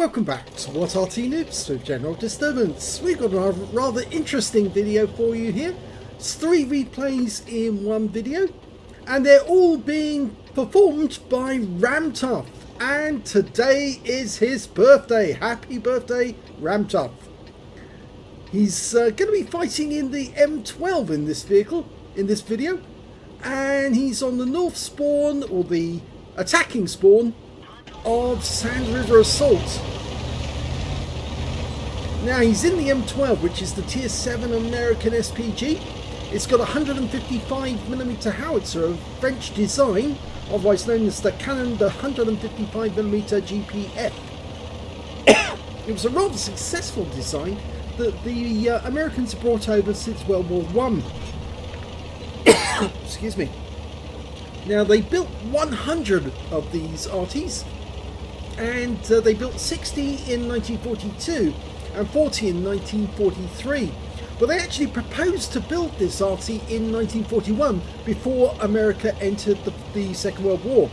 Welcome back to What Arty Noobs with General Disturbance. We've got a rather interesting video for you here. It's 3 replays in one video, and they're all being performed by Ramtough. And today is his birthday. Happy birthday, Ramtough. He's going to be fighting in the M12 in this vehicle, in this video. And he's on the north spawn, or the attacking spawn, of Sand River Assault. Now he's in the M12, which is the Tier 7 American SPG. It's got a 155mm howitzer of French design, otherwise known as the Canon 155mm GPF. It was a rather successful design that the Americans have brought over since World War I. Excuse me. Now they built 100 of these Artys, and they built 60 in 1942 and 40 in 1943. But they actually proposed to build this Arty in 1941 before America entered the Second World War.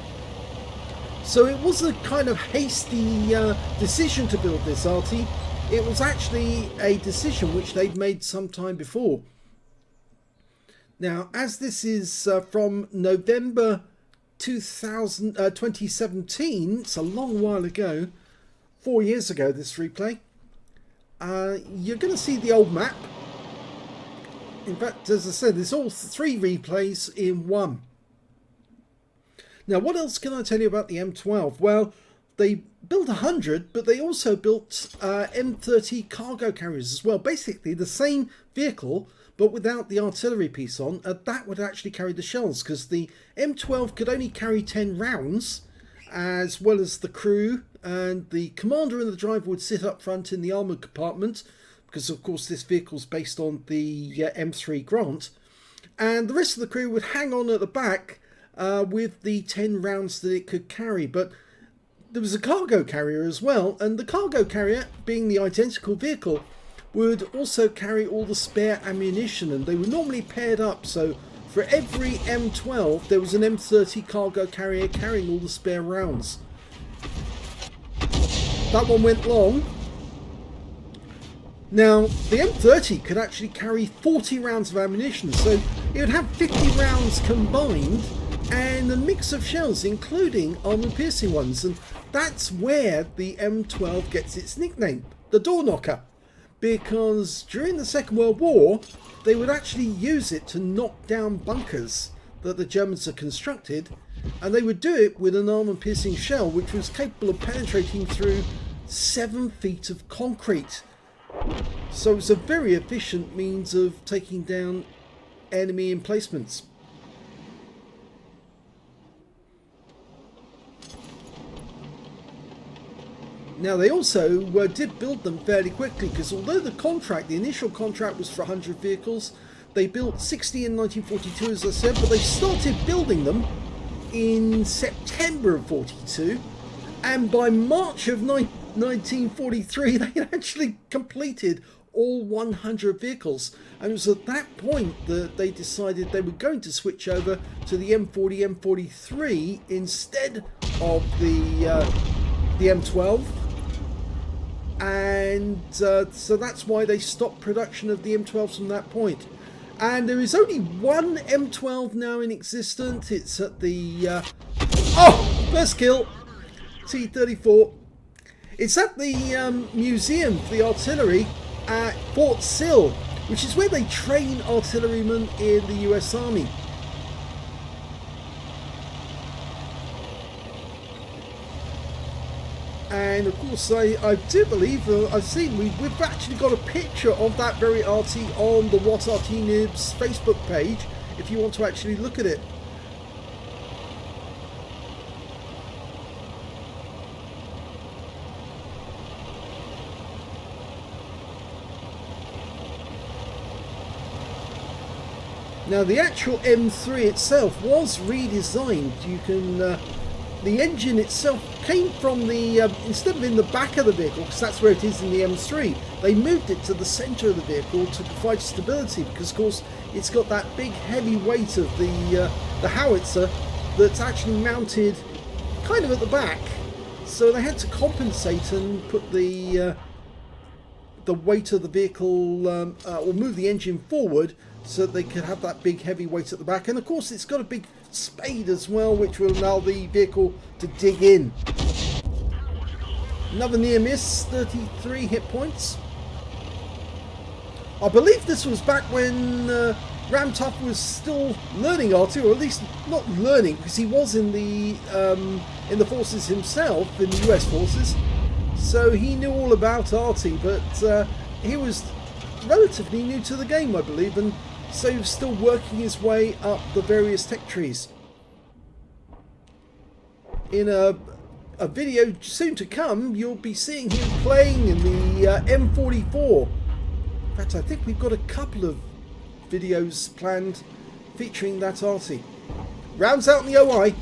So it was a kind of hasty decision to build this Arty. It was actually a decision which they'd made some time before. Now, as this is from November 2017, it's a long while ago, 4 years ago this replay, you're going to see the old map. In fact, as I said, there's all 3 replays in one. Now, what else can I tell you about the M12? Well, they built 100, but they also built M30 cargo carriers as well. Basically the same vehicle, but without the artillery piece on. That would actually carry the shells, because the M12 could only carry 10 rounds, as well as the crew, and the commander and the driver would sit up front in the armoured compartment, because of course this vehicle's based on the M3 Grant, and the rest of the crew would hang on at the back with the 10 rounds that it could carry. But there was a cargo carrier as well, and the cargo carrier, being the identical vehicle, would also carry all the spare ammunition, and they were normally paired up, so for every M12 there was an M30 cargo carrier carrying all the spare rounds. That one went long. Now the M30 could actually carry 40 rounds of ammunition, so it would have 50 rounds combined and a mix of shells, including armor piercing ones, and that's where the M12 gets its nickname, the door knocker. Because during the Second World War, they would actually use it to knock down bunkers that the Germans had constructed, and they would do it with an armor-piercing shell which was capable of penetrating through 7 feet of concrete. So it's a very efficient means of taking down enemy emplacements. Now they also did build them fairly quickly, because although the initial contract was for 100 vehicles, they built 60 in 1942 as I said, but they started building them in September of 42, and by March of 1943 they had actually completed all 100 vehicles, and it was at that point that they decided they were going to switch over to the M40, M43 instead of the M12. And so that's why they stopped production of the M12s from that point. And there is only one M12 now in existence. It's at the first kill, T-34. It's at the museum for the artillery at Fort Sill, which is where they train artillerymen in the US Army. And of course, I do believe I've seen we've actually got a picture of that very Arty on the What Arty Noobs Facebook page, if you want to actually look at it. Now the actual M3 itself was redesigned. You can the engine itself came from the, instead of in the back of the vehicle, because that's where it is in the M3, they moved it to the centre of the vehicle to provide stability, because of course it's got that big heavy weight of the howitzer that's actually mounted kind of at the back. So they had to compensate and put the weight of the vehicle, or move the engine forward so that they could have that big heavy weight at the back. And of course it's got a big spade as well, which will allow the vehicle to dig in. Another near miss, 33 hit points. I believe this was back when Ramtoff was still learning Arty, or at least not learning, because he was in the forces himself, in the US forces. So he knew all about Arty, but he was relatively new to the game, I believe, and so he was still working his way up the various tech trees. In a video soon to come, you'll be seeing him playing in the M44. In fact, I think we've got a couple of videos planned featuring that Arty. Rounds out in the OI.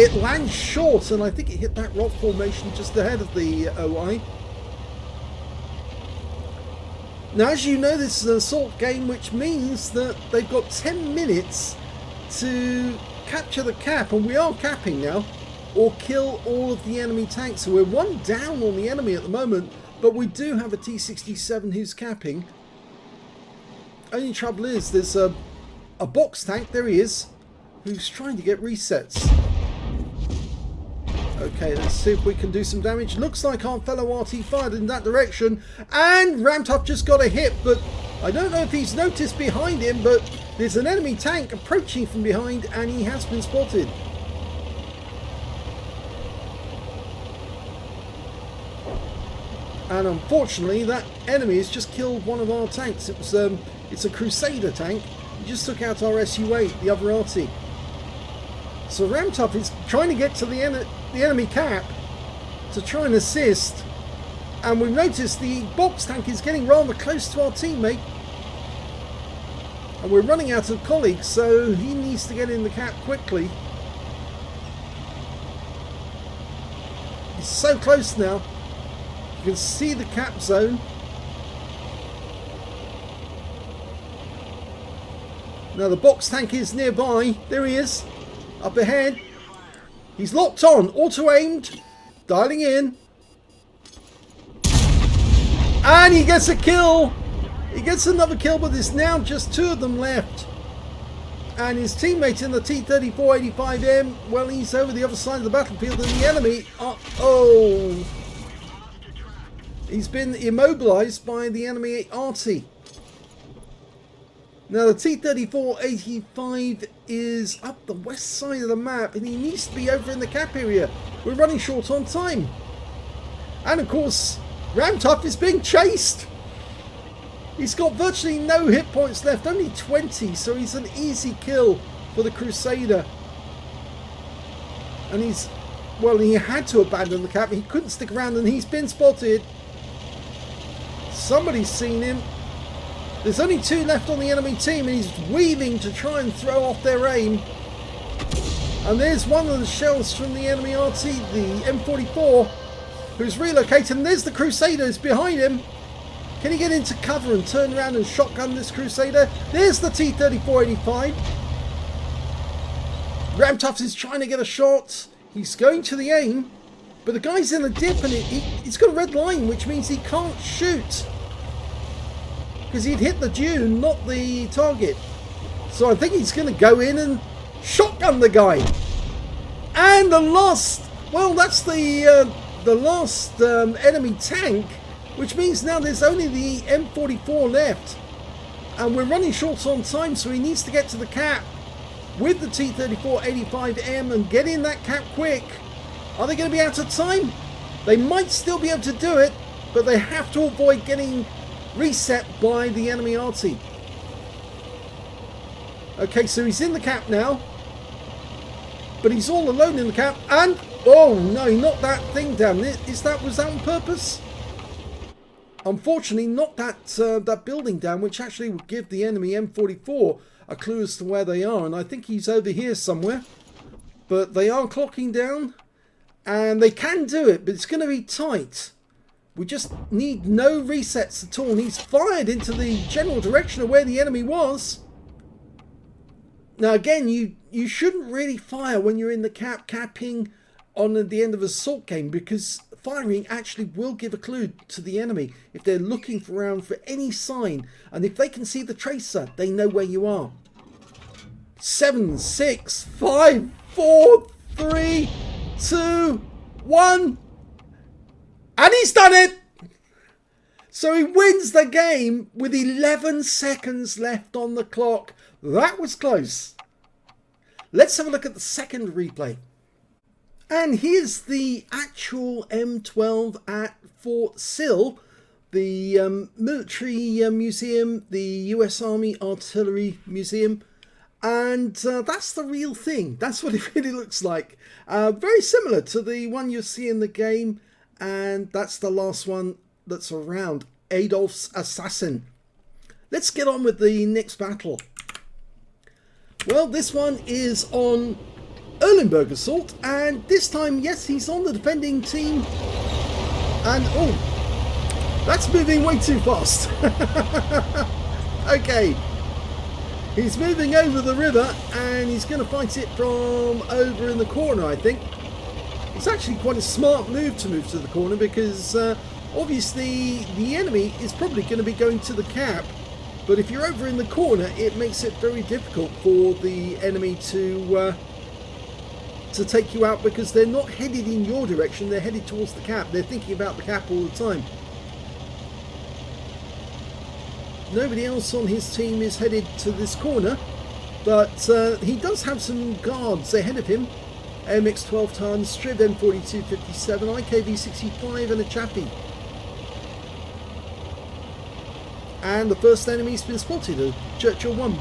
It lands short, and I think it hit that rock formation just ahead of the OI. Now, as you know, this is an assault game, which means that they've got 10 minutes to capture the cap, and we are capping now, or kill all of the enemy tanks. So we're one down on the enemy at the moment, but we do have a T-67 who's capping. Only trouble is there's a box tank, there he is, who's trying to get resets. Okay, let's see if we can do some damage. Looks like our fellow Arty fired in that direction, and Ramtoff just got a hit, but I don't know if he's noticed behind him, but there's an enemy tank approaching from behind, and he has been spotted. And unfortunately, that enemy has just killed one of our tanks. It's a Crusader tank. He just took out our SU-8, the other Arty. So Ramtoff is trying to get to the enemy cap to try and assist. And we've noticed the box tank is getting rather close to our teammate. And we're running out of colleagues, so he needs to get in the cap quickly. He's so close now. You can see the cap zone. Now the box tank is nearby. There he is. Up ahead. He's locked on. Auto-aimed. Dialing in. And he gets a kill. He gets another kill, but there's now just two of them left. And his teammate in the T-34-85M, well, he's over the other side of the battlefield, and the enemy... oh! He's been immobilized by the enemy Arty. Now the T-34-85 is up the west side of the map, and he needs to be over in the cap area. We're running short on time. And of course, Ramtoff is being chased. He's got virtually no hit points left, only 20, so he's an easy kill for the Crusader. And he's, well, he had to abandon the cap. He couldn't stick around, and he's been spotted. Somebody's seen him. There's only two left on the enemy team, and he's weaving to try and throw off their aim. And there's one of the shells from the enemy RT, the M44, who's relocated. And there's the Crusaders behind him. Can he get into cover and turn around and shotgun this Crusader? There's the T-34-85. Ramtoff is trying to get a shot. He's going to the aim, but the guy's in a dip, and he's got a red line, which means he can't shoot. Because he'd hit the dune, not the target. So I think he's going to go in and shotgun the guy. And the last, well, that's the last enemy tank, which means now there's only the M44 left. And we're running short on time, so he needs to get to the cap with the T-34-85M and get in that cap quick. Are they going to be out of time? They might still be able to do it, but they have to avoid getting reset by the enemy Arty. Okay, so he's in the cap now, but he's all alone in the cap, and oh no, he knocked that thing down. Was that on purpose? Unfortunately, not that building down, which actually would give the enemy M44 a clue as to where they are, and I think he's over here somewhere. But they are clocking down, and they can do it, but it's going to be tight. We just need no resets at all. And he's fired into the general direction of where the enemy was. Now again, you shouldn't really fire when you're in the cap, capping on the end of an assault game, because firing actually will give a clue to the enemy if they're looking around for any sign, and if they can see the tracer, they know where you are. 7, 6, 5, 4, 3, 2, 1, and he's done it! So he wins the game with 11 seconds left on the clock. That was close. Let's have a look at the second replay. And here's the actual M12 at Fort Sill, the military museum, the US Army Artillery Museum. And that's the real thing. That's what it really looks like. Very similar to the one you see in the game. And that's the last one that's around, Adolf's Assassin. Let's get on with the next battle. Well, this one is on Erlenberg Assault, and this time, yes, he's on the defending team. And oh, that's moving way too fast. Okay, he's moving over the river, and he's going to fight it from over in the corner, I think. It's actually quite a smart move to move to the corner, because obviously the enemy is probably going to be going to the cap, but if you're over in the corner, it makes it very difficult for the enemy to take you out, because they're not headed in your direction, they're headed towards the cap. They're thinking about the cap all the time. Nobody else on his team is headed to this corner, but he does have some guards ahead of him. MX12 tons, Striv M4257, IKV65 and a Chappie. And the first enemy's been spotted, a Churchill 1.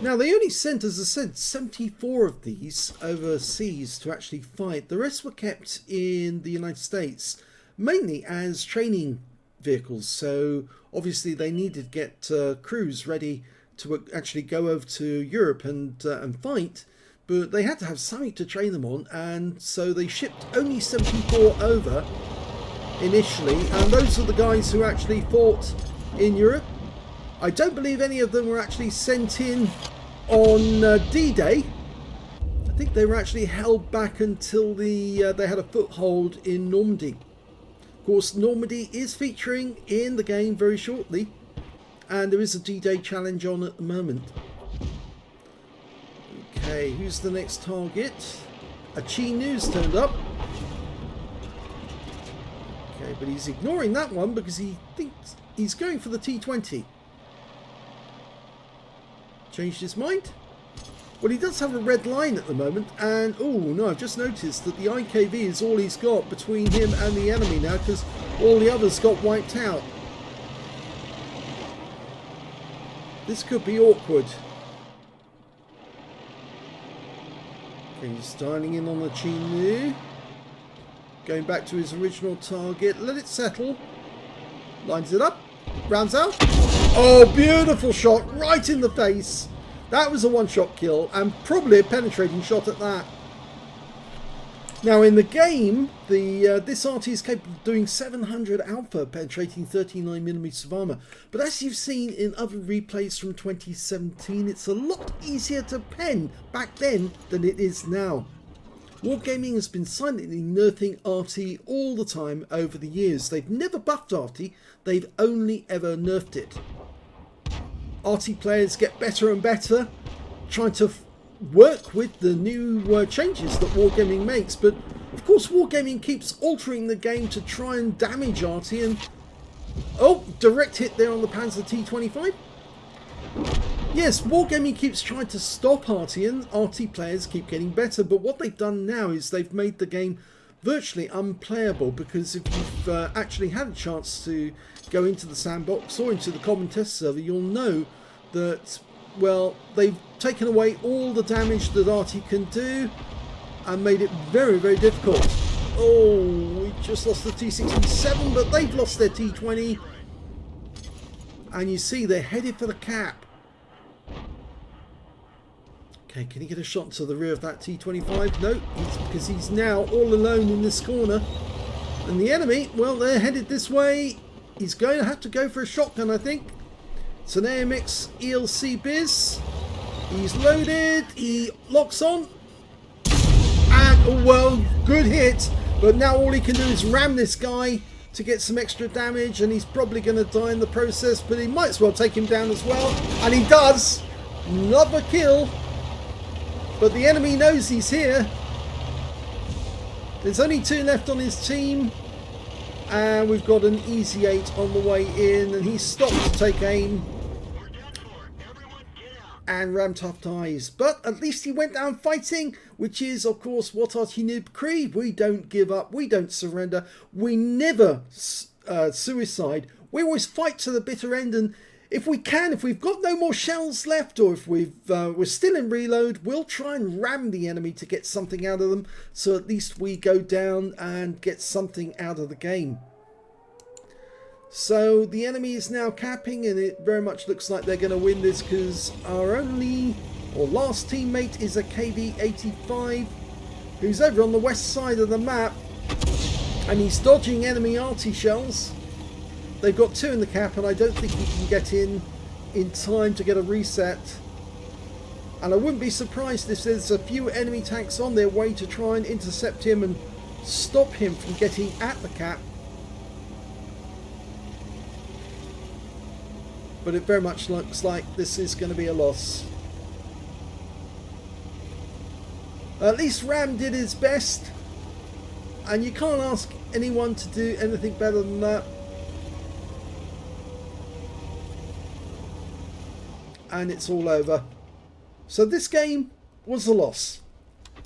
Now they only sent, as I said, 74 of these overseas to actually fight. The rest were kept in the United States, mainly as training vehicles. So obviously they needed to get crews ready to actually go over to Europe and fight, but they had to have something to train them on, and so they shipped only 74 over initially, and those are the guys who actually fought in Europe. I don't believe any of them were actually sent in on D-Day. I think they were actually held back until they had a foothold in Normandy. Of course, Normandy is featuring in the game very shortly, and there is a D-Day challenge on at the moment. Okay, who's the next target? A Chi News turned up. Okay, but he's ignoring that one because he thinks he's going for the T20. Changed his mind? Well, he does have a red line at the moment, and oh no, I've just noticed that the IKV is all he's got between him and the enemy now, because all the others got wiped out. This could be awkward. Okay, he's dialing in on the Chinu. Going back to his original target. Let it settle. Lines it up. Rounds out. Oh, beautiful shot. Right in the face. That was a one-shot kill, and probably a penetrating shot at that. Now in the game, this Arty is capable of doing 700 alpha, penetrating 39mm of armour. But as you've seen in other replays from 2017, it's a lot easier to pen back then than it is now. Wargaming has been silently nerfing Arty all the time over the years. They've never buffed Arty, they've only ever nerfed it. Arty players get better and better, trying to work with the new changes that Wargaming makes, but of course Wargaming keeps altering the game to try and damage Arty, and oh, direct hit there on the Panzer T25. Yes, Wargaming keeps trying to stop Arty, and Arty players keep getting better, but what they've done now is they've made the game virtually unplayable, because if you've actually had a chance to go into the sandbox or into the common test server, you'll know that, well, they've taken away all the damage that Arty can do and made it very, very difficult. Oh, we just lost the T67, but they've lost their T20. And you see they're headed for the cap. Okay, can he get a shot to the rear of that T25? No, because he's now all alone in this corner. And the enemy, well, they're headed this way. He's going to have to go for a shotgun, I think. It's an AMX ELC Biz. He's loaded. He locks on. And, oh, well, good hit. But now all he can do is ram this guy to get some extra damage. And he's probably going to die in the process. But he might as well take him down as well. And he does. Another kill. But the enemy knows he's here. There's only 2 left on his team. And we've got an easy 8 on the way in. And he stopped to take aim. And Ramtoff dies. But at least he went down fighting. Which is, of course, what Arty Noob creed. We don't give up. We don't surrender. We never suicide. We always fight to the bitter end. And if we can, if we've got no more shells left, or if we're still in reload, we'll try and ram the enemy to get something out of them. So at least we go down and get something out of the game. So the enemy is now capping, and it very much looks like they're going to win this, because our only or last teammate is a KV-85 who's over on the west side of the map, and he's dodging enemy arty shells. They've got 2 in the cap, and I don't think he can get in time to get a reset. And I wouldn't be surprised if there's a few enemy tanks on their way to try and intercept him and stop him from getting at the cap. But it very much looks like this is going to be a loss. At least Ram did his best. And you can't ask anyone to do anything better than that. And it's all over. So this game was a loss.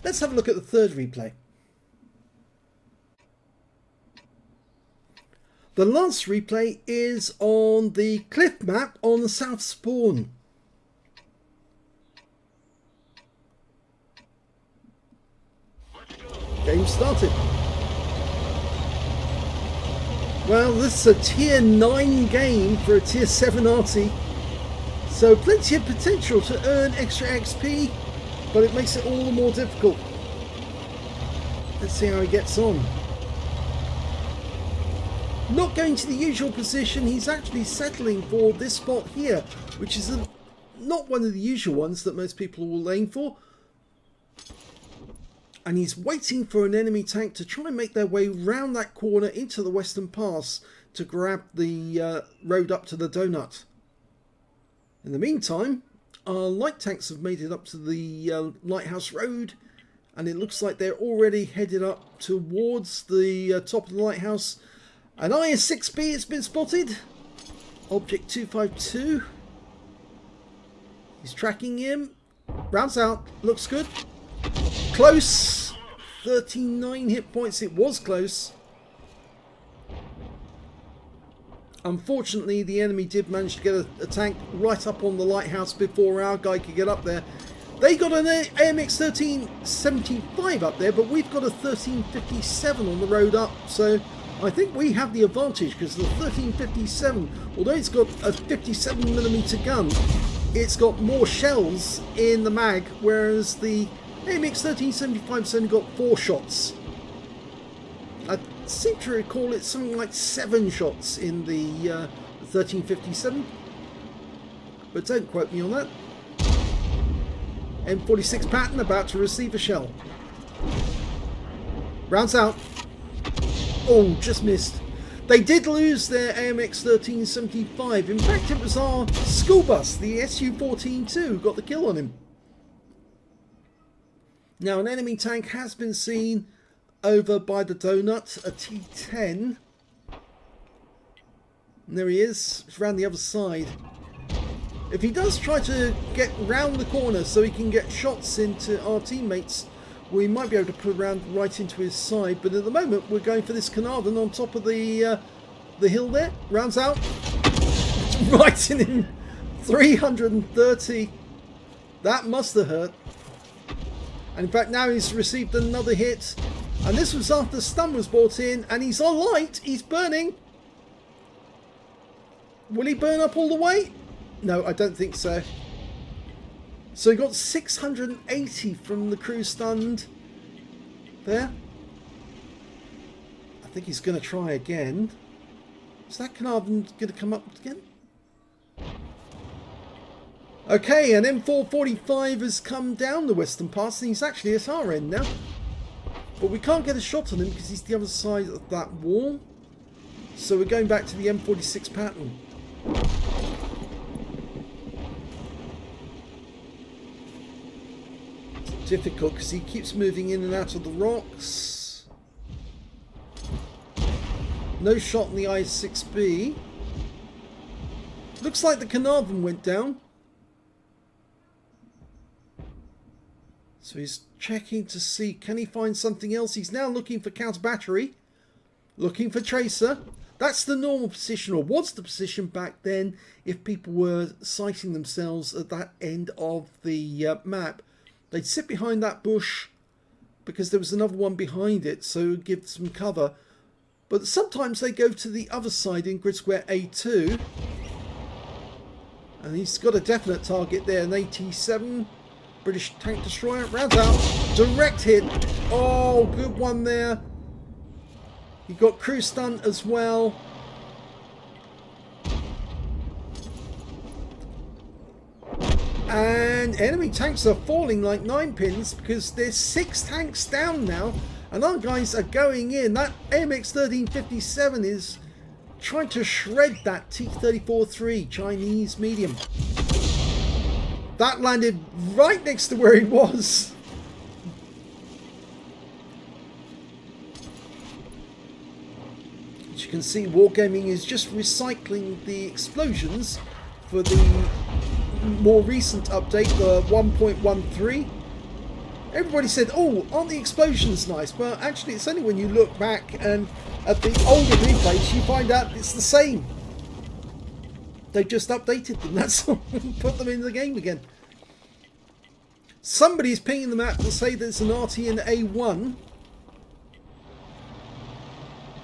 Let's have a look at the third replay. The last replay is on the cliff map on the south spawn. Game started. Well, this is a tier 9 game for a tier 7 Arty. So plenty of potential to earn extra XP, but it makes it all the more difficult. Let's see how he gets on. Not going to the usual position, he's actually settling for this spot here, which is not one of the usual ones that most people will aim for. And he's waiting for an enemy tank to try and make their way round that corner into the western pass to grab the road up to the donut. In the meantime, our light tanks have made it up to the lighthouse road, and it looks like they're already headed up towards the top of the lighthouse. An IS-6B has been spotted. Object 252. He's tracking him. Rounds out. Looks good. Close. 39 hit points. It was close. Unfortunately, the enemy did manage to get a tank right up on the lighthouse before our guy could get up there. They got an AMX 1375 up there, but we've got a 1357 on the road up. So I think we have the advantage, because the 1357, although it's got a 57mm gun, it's got more shells in the mag, whereas the AMX 1375's only got 4 shots. I seem to recall it's something like 7 shots in the 1357, but don't quote me on that. M46 Patton about to receive a shell. Rounds out. Oh, just missed. They did lose their AMX 1375. In fact, it was our school bus, the SU-14-2, who got the kill on him. Now, an enemy tank has been seen over by the donut, a T10. And there he is. It's around the other side. If he does try to get round the corner so he can get shots into our teammates, we might be able to put a round right into his side. But at the moment, we're going for this Carnarvon on top of the hill there. Rounds out. Right in him. 330. That must have hurt. And in fact, now he's received another hit. And this was after stun was brought in. And he's on light. He's burning. Will he burn up all the way? No, I don't think so. So he got 680 from the crew stunned. There. I think he's going to try again. Is that Carnarvon going to come up again? Okay, an M445 has come down the western pass and he's actually at our end now. But we can't get a shot on him because he's the other side of that wall. So we're going back to the M46 pattern. It's difficult because he keeps moving in and out of the rocks. No shot on the I6B. Looks like the Carnarvon went down. So he's checking to see, can he find something else? He's now looking for counter battery. Looking for tracer. That's the normal position, or was the position back then if people were sighting themselves at that end of the map. They'd sit behind that bush because there was another one behind it, so it would give some cover. But sometimes they go to the other side in grid square A2. And he's got a definite target there, an AT-7. British tank destroyer. Rounds out. Direct hit. Oh, good one there. He got crew stunt as well. And enemy tanks are falling like 9 pins because there's 6 tanks down now. And our guys are going in. That AMX 1357 is trying to shred that T-34-3 Chinese medium. That landed right next to where he was. As you can see, Wargaming is just recycling the explosions for the more recent update, the 1.13. Everybody said, oh, aren't the explosions nice? But actually, it's only when you look back and at the older replays, you find out it's the same. They've just updated them, that's all, put them in the game again. Somebody's pinging the map to say there's an Arty in A1.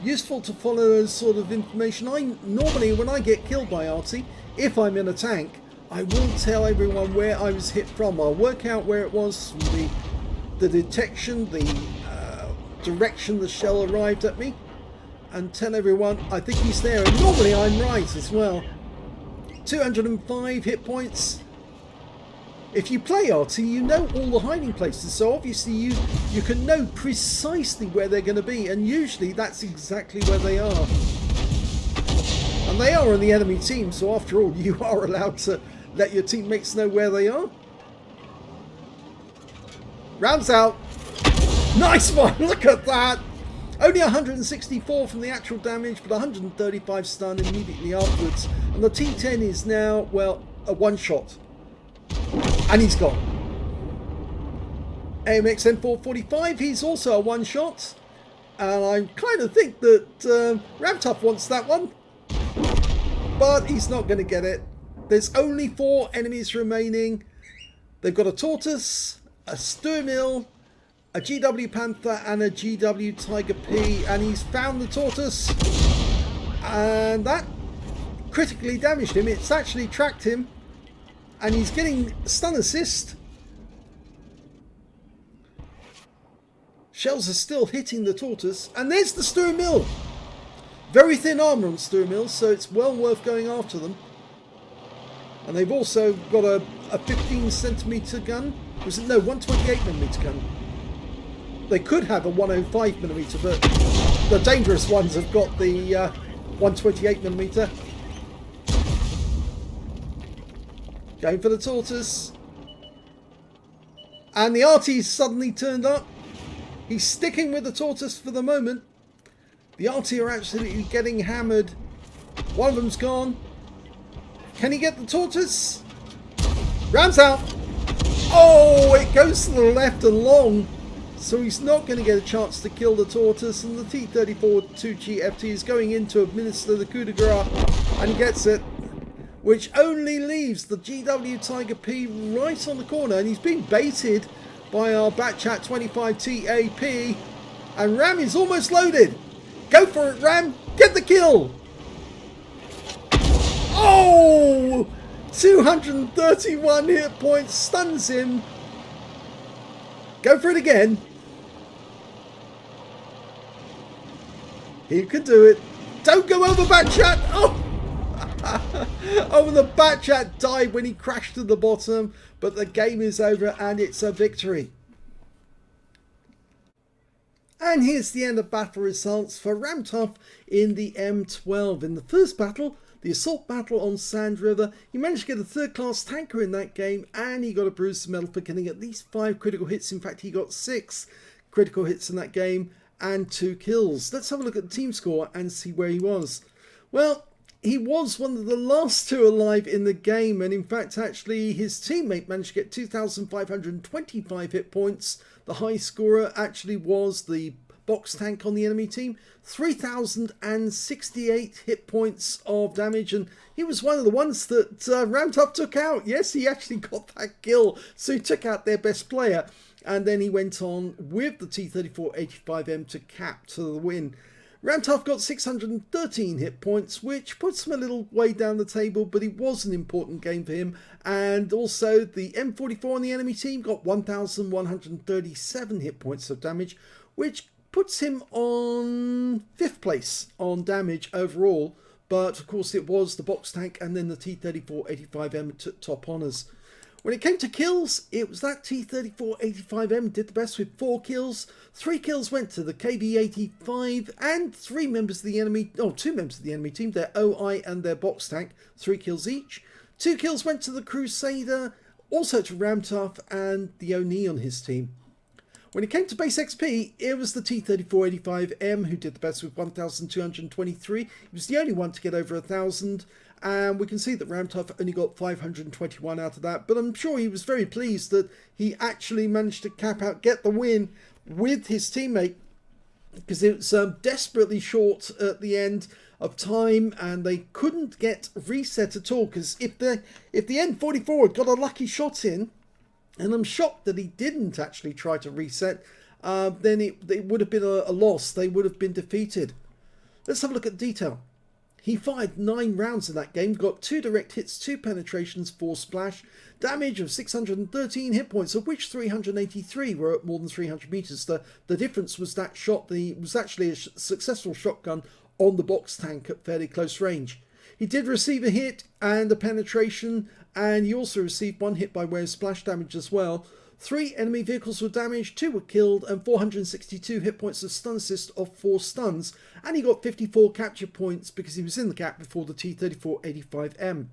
Useful to follow those sort of information. Normally, when I get killed by Arty, if I'm in a tank, I will tell everyone where I was hit from. I'll work out where it was from the detection, the direction the shell arrived at me, and tell everyone I think he's there. And normally I'm right as well. 205 hit points. If you play Arty, you know all the hiding places, so obviously you can know precisely where they're going to be, and usually that's exactly where they are. And they are on the enemy team, so after all, you are allowed to let your teammates know where they are. Rounds out. Nice one, look at that. Only 164 from the actual damage, but 135 stun immediately afterwards. And the T10 is now, well, a one-shot. And he's gone. AMX M445, he's also a one-shot. And I kind of think that Ramtuff wants that one. But he's not going to get it. There's only 4 enemies remaining. They've got a Tortoise, a Sturmill, a GW Panther and a GW Tiger P, and he's found the Tortoise, and that critically damaged him. It's actually tracked him, and he's getting stun assist. Shells are still hitting the Tortoise, and there's the Sturmill. Very thin armor on Sturmill, so it's well worth going after them. And they've also got a 15cm gun. Was it, no, 128mm gun. They could have a 105mm, but the dangerous ones have got the 128mm. Going for the Tortoise. And the Arty's suddenly turned up. He's sticking with the Tortoise for the moment. The Arty are absolutely getting hammered. One of them's gone. Can he get the Tortoise? Rams out. Oh, it goes to the left and long. So he's not going to get a chance to kill the Tortoise, and the T-34-2G FT is going in to administer the coup de grace, and he gets it, which only leaves the GW Tiger P right on the corner, and he's being baited by our Batchat 25 TAP, and Ram is almost loaded. Go for it, Ram! Get the kill! Oh! 231 hit points, stuns him. Go for it again. He can do it. Don't go over Batchat! Oh! Oh, the Batchat died when he crashed to the bottom, but the game is over and it's a victory. And here's the end of battle results for Ramtoff in the M12. In the first battle, the assault battle on Sand River, he managed to get a third-class tanker in that game, and he got a bruised medal for getting at least 5 critical hits. In fact, he got 6 critical hits in that game and 2 kills. Let's have a look at the team score and see where he was. Well, he was one of the last 2 alive in the game, and in fact, actually, his teammate managed to get 2,525 hit points. The high scorer actually was the box tank on the enemy team, 3,068 hit points of damage, and he was one of the ones that Ramtoff took out. Yes, he actually got that kill, so he took out their best player, and then he went on with the T-34-85M to cap to the win. Ramtoff got 613 hit points, which puts him a little way down the table, but it was an important game for him. And also the M44 on the enemy team got 1,137 hit points of damage, which puts him on 5th place on damage overall. But of course it was the box tank and then the T-34-85M that took top honours. When it came to kills, it was that T-34-85M did the best with 4 kills. 3 kills went to the KV-85 and 2 members of the enemy team, their OI and their box tank, 3 kills each. 2 kills went to the Crusader, also to Ramtoff and the Oni on his team. When it came to base XP, it was the T-34-85M who did the best with 1,223. He was the only one to get over 1,000. And we can see that Ramtoff only got 521 out of that, but I'm sure he was very pleased that he actually managed to get the win with his teammate, because it was desperately short at the end of time and they couldn't get reset at all, because if the M44 had got a lucky shot in, and I'm shocked that he didn't actually try to reset, then it would have been a loss. They would have been defeated. Let's have a look at detail. He fired 9 rounds in that game, got 2 direct hits, 2 penetrations, 4 splash, damage of 613 hit points, of which 383 were at more than 300 meters. The difference was that shot, was actually a successful shotgun on the box tank at fairly close range. He did receive a hit and a penetration, and he also received 1 hit by way of splash damage as well. 3 enemy vehicles were damaged, 2 were killed, and 462 hit points of stun assist of 4 stuns. And he got 54 capture points because he was in the gap before the T-34-85M.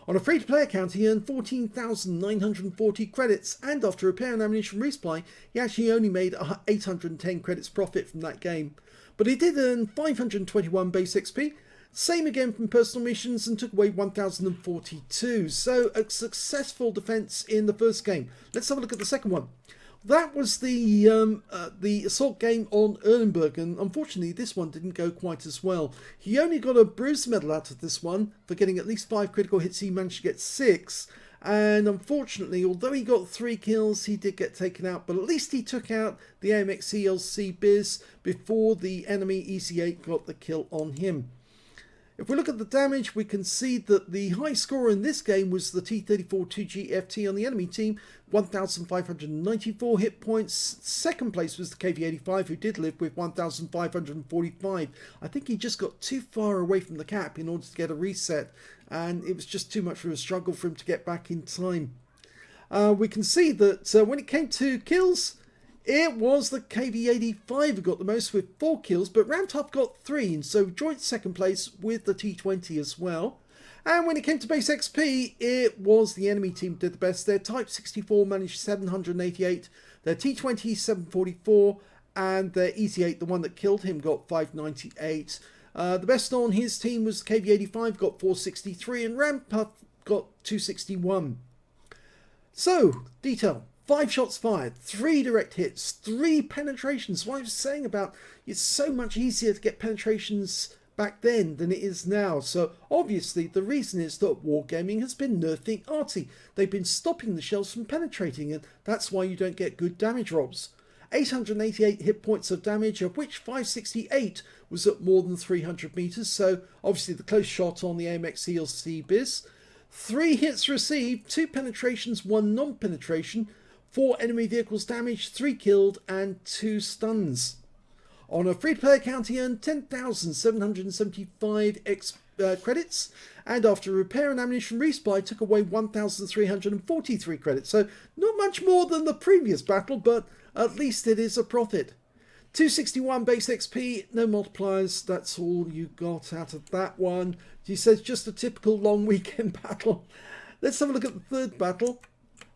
On a free-to-play account, he earned 14,940 credits, and after repair and ammunition resupply, he actually only made 810 credits profit from that game. But he did earn 521 base XP, same again from personal missions, and took away 1,042. So a successful defense in the first game. Let's have a look at the second one. That was the assault game on Erlenberg, and unfortunately this one didn't go quite as well. He only got a bruise medal out of this one for getting at least 5 critical hits. He managed to get 6, and unfortunately, although he got 3 kills, he did get taken out, but at least he took out the AMX ELC Biz before the enemy EC8 got the kill on him. If we look at the damage, we can see that the high scorer in this game was the T-34-2G FT on the enemy team, 1,594 hit points. Second place was the KV-85, who did live with 1,545. I think he just got too far away from the cap in order to get a reset, and it was just too much of a struggle for him to get back in time. We can see that when it came to kills, it was the KV-85 who got the most with 4 kills, but Ramtoff got 3, and so joint second place with the T-20 as well. And when it came to base XP, it was the enemy team did the best. Their Type 64 managed 788, their T-20 744, and their EC8, the one that killed him, got 598. The best on his team was KV-85, got 463, and Ramtoff got 261. So, detail. 5 shots fired, 3 direct hits, 3 penetrations. What I was saying about it's so much easier to get penetrations back then than it is now. So obviously the reason is that Wargaming has been nerfing Arty. They've been stopping the shells from penetrating, and that's why you don't get good damage rolls. 888 hit points of damage, of which 568 was at more than 300 meters. So obviously the close shot on the AMX ELC Biz. 3 hits received, 2 penetrations, 1 non-penetration. 4 enemy vehicles damaged, 3 killed, and 2 stuns. On a free-to-play account, he earned 10,775 credits, and after repair and ammunition resupply, took away 1,343 credits. So not much more than the previous battle, but at least it is a profit. 261 base XP, no multipliers, that's all you got out of that one. He says just a typical long weekend battle. Let's have a look at the third battle.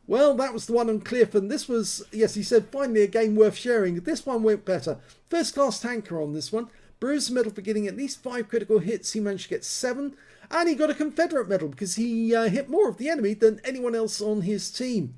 Well, that was the one on Cliff, and this was, yes, he said, finally a game worth sharing. This one went better. First class tanker on this one. Bruised medal for getting at least 5 critical hits. He managed to get 7, and he got a Confederate medal because he hit more of the enemy than anyone else on his team.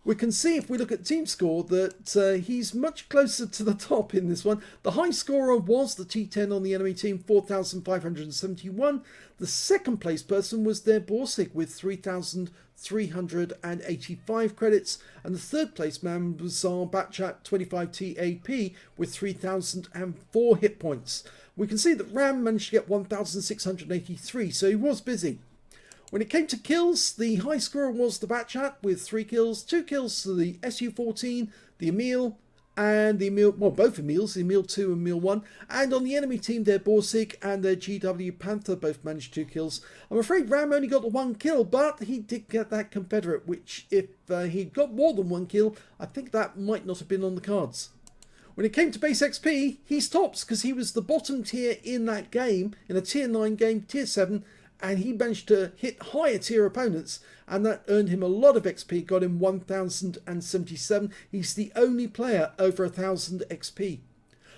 We can see if we look at team score that he's much closer to the top in this one. The high scorer was the T10 on the enemy team, 4,571. The second place person was their Borsig with 3,385 credits. And the third place man was our Batchat 25TAP with 3,004 hit points. We can see that Ram managed to get 1,683, so he was busy. When it came to kills, the high scorer was the Batchat with 3 kills, 2 kills to the SU-14, the Emil, and the Emil, well, both Emils, the Emil 2 and Emil 1. And on the enemy team, their Borsig and their GW Panther both managed 2 kills. I'm afraid Ram only got the 1 kill, but he did get that Confederate, which if he'd got more than 1 kill, I think that might not have been on the cards. When it came to base XP, he's tops because he was the bottom tier in that game, in a tier 9 game, tier 7, and he managed to hit higher tier opponents, and that earned him a lot of XP, got him 1,077. He's the only player over 1,000 XP.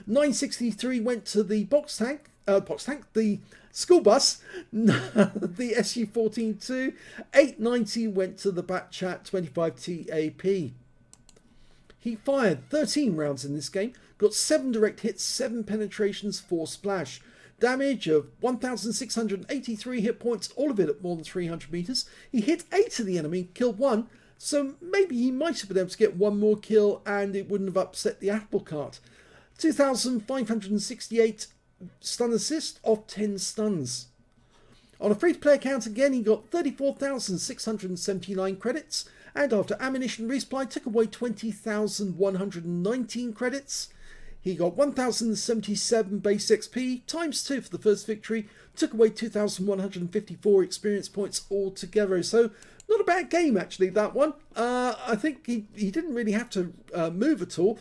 963 went to the the school bus, the SU-14-2. 890 went to the Batchat 25TAP. He fired 13 rounds in this game, got 7 direct hits, 7 penetrations, 4 splash. Damage of 1,683 hit points, all of it at more than 300 meters. He hit 8 of the enemy, killed 1, so maybe he might have been able to get 1 more kill and it wouldn't have upset the apple cart. 2,568 stun assist off 10 stuns. On a free-to-play account again, he got 34,679 credits, and after ammunition resupply, took away 20,119 credits. He got 1,077 base XP, times 2 for the first victory, took away 2,154 experience points altogether. So not a bad game actually, that one. I think he didn't really have to move at all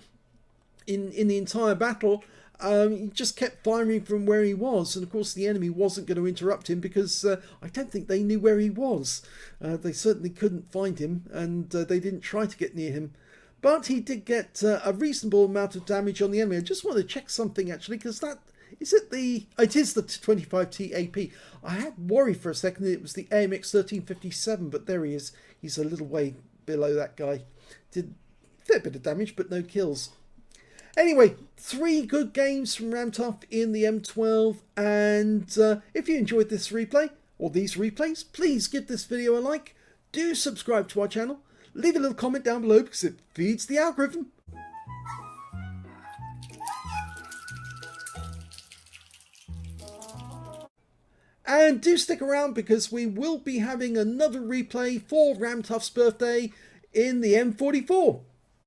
in the entire battle. He just kept firing from where he was, and of course the enemy wasn't going to interrupt him because I don't think they knew where he was. They certainly couldn't find him, and they didn't try to get near him. But he did get a reasonable amount of damage on the enemy. I just want to check something actually, because that is it the 25TAP. I had worry for a second that it was the AMX 1357, but there he is. He's a little way below that guy. Did a fair bit of damage, but no kills. Anyway, 3 good games from Ramtoff in the M12, and if you enjoyed this replay, or these replays, please give this video a like, do subscribe to our channel, leave a little comment down below because it feeds the algorithm. And do stick around because we will be having another replay for Ramtoff's birthday in the M44.